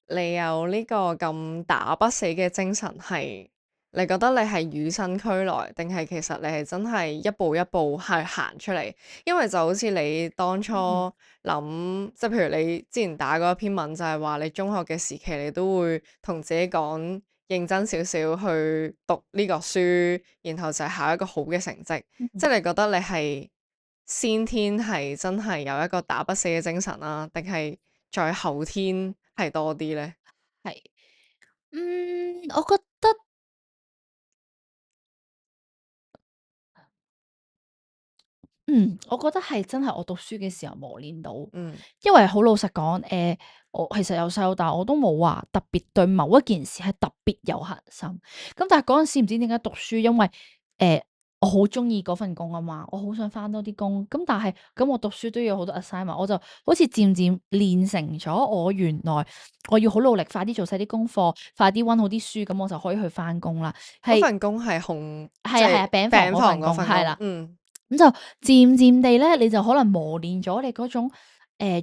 你有呢個咁打不死嘅精神係，你覺得你係與生俱來，定係其實你係真係一步一步係行出嚟？因為就好似你當初嗯，諗，即係譬如你之前打嗰一篇文，就係話你中學嘅時期，你都會同自己講認真少少去讀呢個書，然後就係考一個好嘅成績。即嗯，係你覺得你係先天係真係有一個打不死嘅精神啦，定係在後天係多啲咧？係，我覺得我覺得係真係我讀書嘅時候磨練到，嗯因為好老實講，我其實由細到大我都冇話特別對某一件事係特別有恒心。咁但係嗰陣時唔知點解讀書，因為我好中意嗰份工啊嘛，我好想翻多啲工。咁但係咁我讀書都要好多 assignment，我就好似漸漸練成咗我原來我要好努力，快啲做晒啲功課，快啲温好啲書，咁我就可以去翻工啦。嗰係份工係即係啊係啊，係餅房餅房嗰份嗰份工，工係啦。嗯咁就漸漸地咧，你就可能磨練咗你嗰種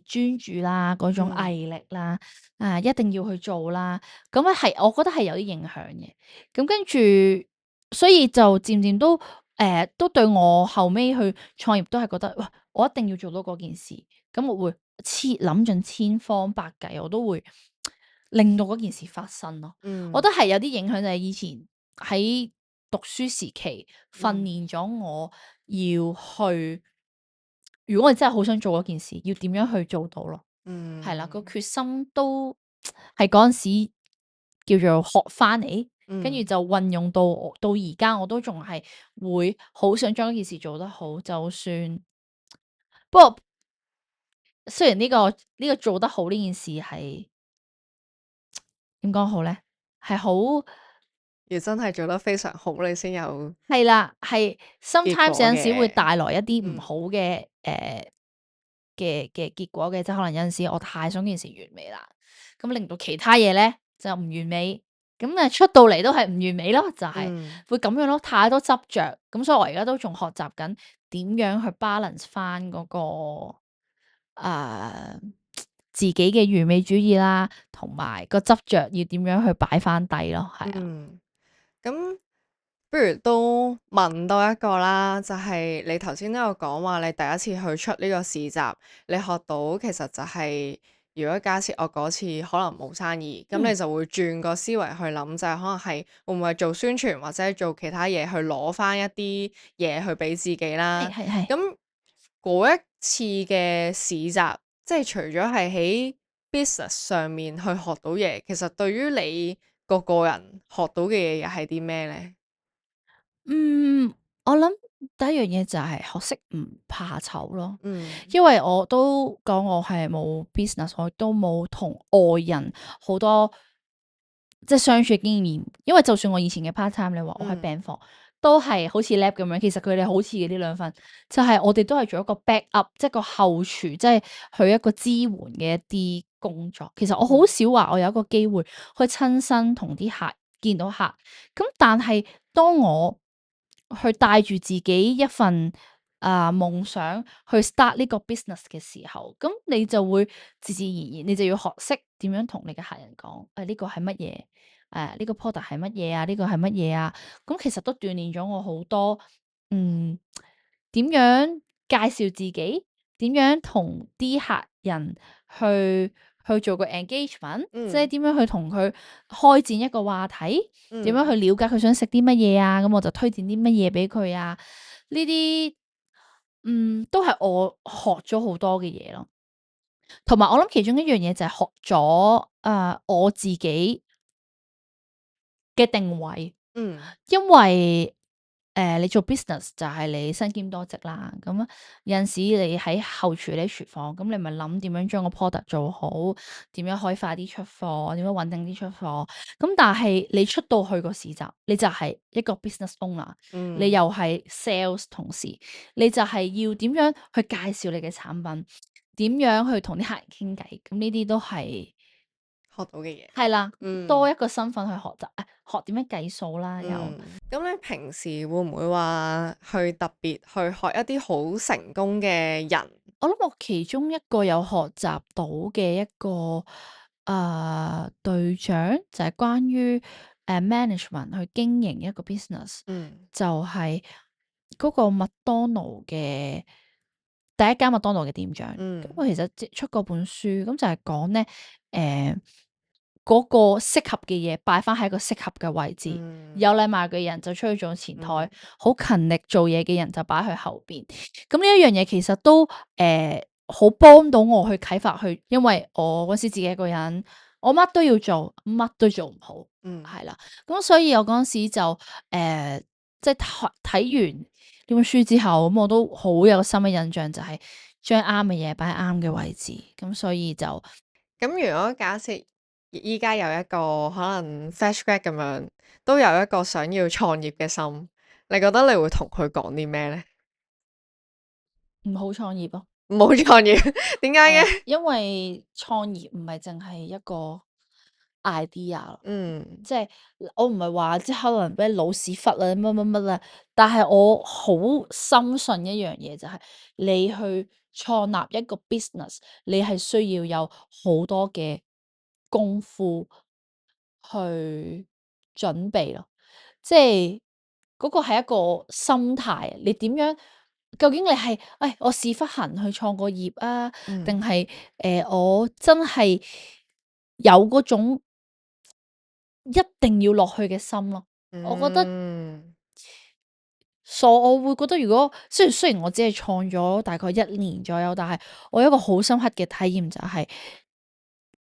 專注啦，嗰種嗯毅力啦，啊一定要去做啦。咁咧係，我覺得係有啲影響嘅。咁跟住，所以就漸漸都對我後尾去創業都係覺得，哇！我一定要做到嗰件事。咁我會諗盡千方百計，我都會令到嗰件事發生咯。我嗯覺得係有啲影響，就係以前喺讀書時期訓嗯練咗我要去，如果我真係好想做嗰件事，要點樣去做到咯？係啦，個嗯決心都係嗰陣時叫做學翻嚟，跟住嗯就運用到而家，我都仲係會好想將嗰件事做得好，就算不過雖然呢個做得好呢件事係點講好咧，係好。要真係做得非常好，你先有係啦，係 結 sometimes 有果陣時會嘅。帶來一啲唔嗯好嘅嘅結果嘅，即係可能有陣時我太想件事完美啦，咁令到其他嘢咧就唔完美，咁出到嚟都係唔完美咯，就係、嗯會咁樣咯，太多執着，咁所以我而家都仲學習緊點樣去 balance 翻嗰、個啊、自己嘅完美主義啦，同埋個執着要點樣去擺翻低咯，係啊，嗯，咁不如都問多一個啦，就係你頭先都有講話，你第一次去出呢個市集，你學到其實就係，如果假設我嗰次可能冇生意，咁嗯，你就會轉個思維去諗，就係可能係會唔會做宣傳或者做其他嘢去攞翻一啲嘢去俾自己啦。係，咁嗰一次嘅市集，即係除咗係喺 business 上面去學到嘢，其實對於你個人學到嘅嘢又係啲咩咧？嗯，我諗第一樣嘢就係學識唔怕醜咯，嗯因為我都講我係冇 business，我亦都冇同外人好多即係相處經驗，因為就算我以前嘅 part time，你話我喺嗯病房都係好似 lab 咁樣，其實佢哋好似嘅呢兩份，就係我哋都係做一個 back up，即係個後廚，即係去一個支援嘅一啲工作。其實我好嗯少話我有一個機會去親身同啲客見到客，咁但係當我去帶住自己一份夢想去 start 呢個 business 嘅時候，咁你就會自自然然，你就要學識點樣同你嘅客人講，呢個係乜嘢？呢個 product 係乜嘢啊？呢個係乜嘢啊？咁其實都鍛鍊咗我好多，嗯，點樣介紹自己，點樣同啲客人去去做個 engagement，嗯即係點樣去同佢開展一個話題，點樣去了解佢想食啲乜嘢啊？咁我就推薦啲乜嘢俾佢啊？呢啲都係我學咗好多嘅嘢咯。同埋我諗其中一樣嘢就係學咗我自己嘅定位，因為你做 business 就係你身兼多職啦，咁有陣時你喺後廚你喺廚房，咁你咪諗點樣將個 product 做好，點樣可以快啲出貨，點樣穩定啲出貨。咁但係你出到去個市集，你就係一個 business owner，你又係 sales 同時，你就係要點樣去介紹你嘅產品，點樣去同啲客人傾偈，咁呢啲都係學到嘅嘢。係啦，多一個身份去學習，學點樣計數啦又。咁你平時會唔會話去特別去學一啲好成功嘅人？我諗我其中一個有學習到嘅一個對象就係關於management 去經營一個 business，就係嗰個麥當勞嘅第一間麥當勞嘅店長。咁我其實出過本書，咁就係講咧嗰個適合嘅嘢擺翻喺個適合嘅位置，有禮貌嘅人就出去做前台，好勤力做嘢嘅人就擺去後邊。咁呢一樣嘢其實都好幫到我去啟發去，因為我嗰時自己一個人，我乜都要做，乜都做唔好，係啦。咁所以我嗰時就即係睇完呢本書之後，咁我都好有深嘅印象，就係將啱嘅嘢擺喺啱嘅位置。咁所以就咁如果假設依家有一個可能 fresh grad 咁樣，都有一個想要創業嘅心，你覺得你會同佢講啲咩咧？唔好創業咯，唔好創業，點解嘅？因為創業唔係淨係一個 idea 咯，即係我唔係話即係可能俾老屎忽啦乜乜乜啦，但係我好深信一樣嘢就係你去創立一個 business，你係需要有好多嘅功夫去準備咯，即係嗰個係一個心態，你點樣？究竟你係我屎忽痕去創個業啊，定係我真係有嗰種一定要落去嘅心咯？我覺得，我會覺得如果雖然我只係創咗大概1年左右，但係我有一個好深刻嘅體驗就係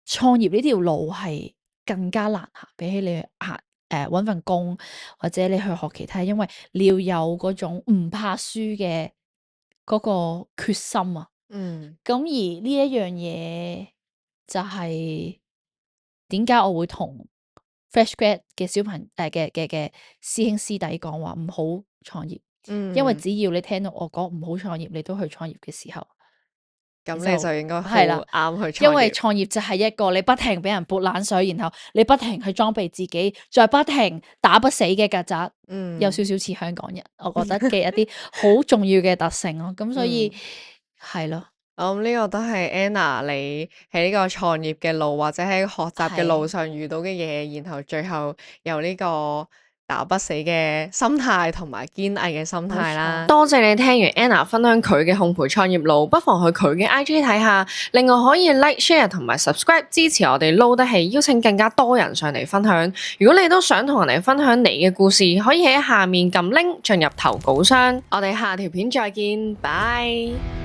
創業呢條路係更加難行，比起你行搵份工或者你去學其他，因為你要有嗰種唔怕輸嘅嗰個決心啊。咁而呢一樣嘢就係點解我會同 fresh grad 嘅小朋嘅師兄師弟講話唔好創業，因為只要你聽到我講唔好創業，你都去創業嘅時候，咁你就應該好係啦啱去創業。因為創業就係一個你不停俾人潑冷水，然後你不停去裝備自己，再不停打不死嘅曱甴，有少少似香港人，我覺得嘅一啲好重要嘅特性咯。咁所以係咯。呢個都係 Anna 你喺呢個創業嘅路或者喺學習嘅路上遇到嘅嘢，然後最後有呢個打不死嘅心態同埋堅毅嘅心態啦。多謝你聽完 Anna 分享佢嘅烘焙創業路，不妨去佢嘅 IG 睇下。另外可以 like、share 同埋 subscribe 支持我哋撈得起，邀請更加多人上嚟分享。如果你都想同人哋分享你嘅故事，可以喺下面撳 link 進入投稿箱。我哋下條片再見，拜。